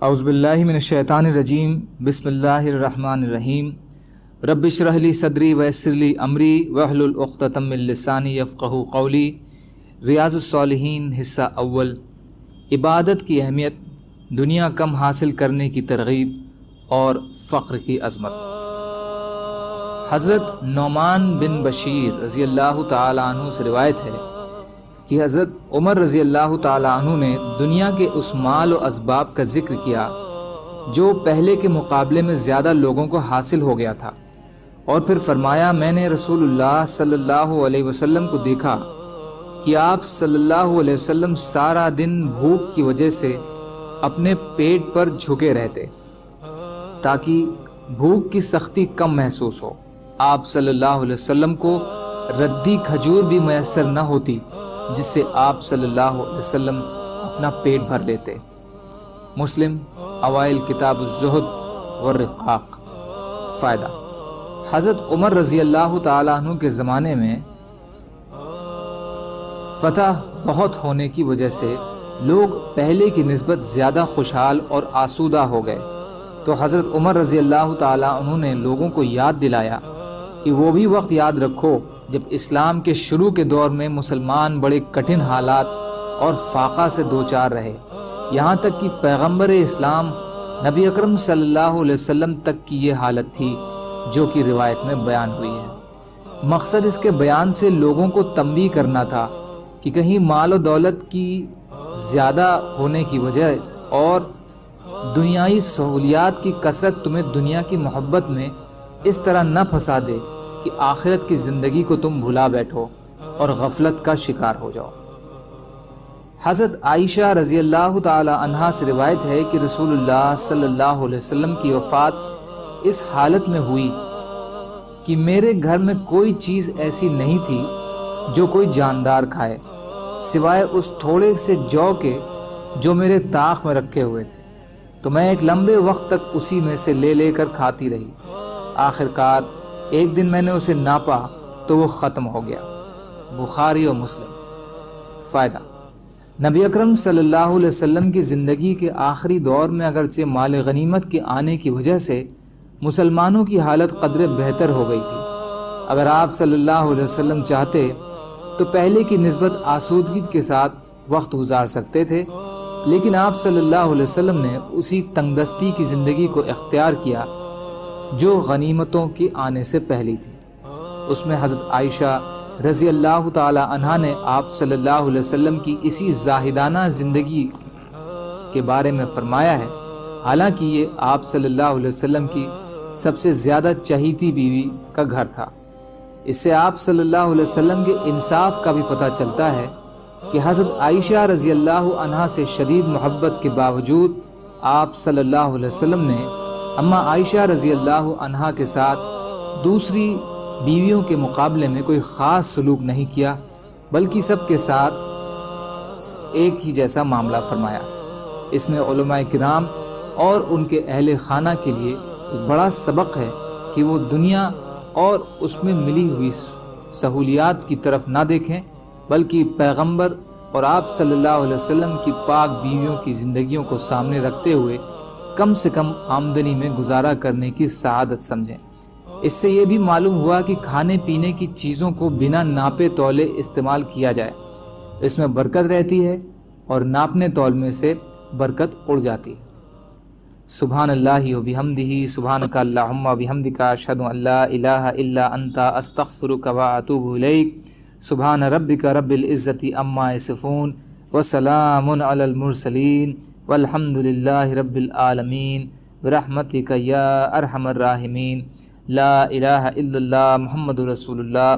اعوذ باللہ من الشیطان الرجیم بسم اللہ الرحمن الرحیم رب اشرح لی صدری ویسر لی امری واحلل عقدۃ من لسانی یفقہوا قولی۔ ریاض الصالحین حصہ اول، عبادت کی اہمیت، دنیا کم حاصل کرنے کی ترغیب اور فقر کی عظمت۔ حضرت نعمان بن بشیر رضی اللہ تعالیٰ عنہ سے روایت ہے کہ حضرت عمر رضی اللہ تعالیٰ عنہ نے دنیا کے اس مال و اسباب کا ذکر کیا جو پہلے کے مقابلے میں زیادہ لوگوں کو حاصل ہو گیا تھا، اور پھر فرمایا، میں نے رسول اللہ صلی اللہ علیہ وسلم کو دیکھا کہ آپ صلی اللہ علیہ وسلم سارا دن بھوک کی وجہ سے اپنے پیٹ پر جھکے رہتے تاکہ بھوک کی سختی کم محسوس ہو۔ آپ صلی اللہ علیہ وسلم کو ردی کھجور بھی میسر نہ ہوتی جس سے آپ صلی اللہ علیہ وسلم اپنا پیٹ بھر لیتے۔ مسلم اوائل کتاب الزہد والرقاق۔ فائدہ: حضرت عمر رضی اللہ تعالیٰ عنہ کے زمانے میں فتح بہت ہونے کی وجہ سے لوگ پہلے کی نسبت زیادہ خوشحال اور آسودہ ہو گئے، تو حضرت عمر رضی اللہ تعالیٰ عنہ نے لوگوں کو یاد دلایا کہ وہ بھی وقت یاد رکھو جب اسلام کے شروع کے دور میں مسلمان بڑے کٹھن حالات اور فاقہ سے دوچار رہے، یہاں تک کہ پیغمبر اسلام نبی اکرم صلی اللہ علیہ وسلم تک کی یہ حالت تھی جو کہ روایت میں بیان ہوئی ہے۔ مقصد اس کے بیان سے لوگوں کو تنبیہ کرنا تھا کہ کہیں مال و دولت کی زیادہ ہونے کی وجہ اور دنیائی سہولیات کی کثرت تمہیں دنیا کی محبت میں اس طرح نہ پھنسا دے کہ آخرت کی زندگی کو تم بھلا بیٹھو اور غفلت کا شکار ہو جاؤ۔ حضرت عائشہ رضی اللہ تعالی عنہا سے روایت ہے کہ رسول اللہ صلی اللہ علیہ وسلم کی وفات اس حالت میں ہوئی کہ میرے گھر میں کوئی چیز ایسی نہیں تھی جو کوئی جاندار کھائے سوائے اس تھوڑے سے جو کے جو میرے طاق میں رکھے ہوئے تھے، تو میں ایک لمبے وقت تک اسی میں سے لے کر کھاتی رہی۔ آخر کار ایک دن میں نے اسے ناپا تو وہ ختم ہو گیا۔ بخاری و مسلم۔ فائدہ: نبی اکرم صلی اللہ علیہ وسلم کی زندگی کے آخری دور میں اگرچہ مال غنیمت کے آنے کی وجہ سے مسلمانوں کی حالت قدرے بہتر ہو گئی تھی۔ اگر آپ صلی اللہ علیہ وسلم چاہتے تو پہلے کی نسبت آسودگی کے ساتھ وقت گزار سکتے تھے، لیکن آپ صلی اللہ علیہ وسلم نے اسی تنگ دستی کی زندگی کو اختیار کیا جو غنیمتوں کے آنے سے پہلی تھی۔ اس میں حضرت عائشہ رضی اللہ تعالی عنہا نے آپ صلی اللہ علیہ وسلم کی اسی زاہدانہ زندگی کے بارے میں فرمایا ہے، حالانکہ یہ آپ صلی اللہ علیہ وسلم کی سب سے زیادہ چہیتی بیوی کا گھر تھا۔ اس سے آپ صلی اللہ علیہ وسلم کے انصاف کا بھی پتہ چلتا ہے کہ حضرت عائشہ رضی اللہ عنہا سے شدید محبت کے باوجود آپ صلی اللہ علیہ وسلم نے اماں عائشہ رضی اللہ عنہا کے ساتھ دوسری بیویوں کے مقابلے میں کوئی خاص سلوک نہیں کیا، بلکہ سب کے ساتھ ایک ہی جیسا معاملہ فرمایا۔ اس میں علماء کرام اور ان کے اہل خانہ کے لیے ایک بڑا سبق ہے کہ وہ دنیا اور اس میں ملی ہوئی سہولیات کی طرف نہ دیکھیں، بلکہ پیغمبر اور آپ صلی اللہ علیہ وسلم کی پاک بیویوں کی زندگیوں کو سامنے رکھتے ہوئے کم سے کم آمدنی میں گزارا کرنے کی سعادت سمجھیں۔ اس سے یہ بھی معلوم ہوا کہ کھانے پینے کی چیزوں کو بنا ناپے تولے استعمال کیا جائے، اس میں برکت رہتی ہے اور ناپنے تولنے سے برکت اڑ جاتی ہے۔ سبحان اللہ و بحمدہ، سبحانک اللہم و بحمدک، اشہد ان لا الہ الا انت، استغفرک و اتوب الیک۔ سبحان ربک رب العزت عما یصفون وسلام علی المرسلین والحمد للہ رب العالمین برحمتک یا ارحم الراحمین۔ لا الہ الا اللہ محمد رسول اللہ۔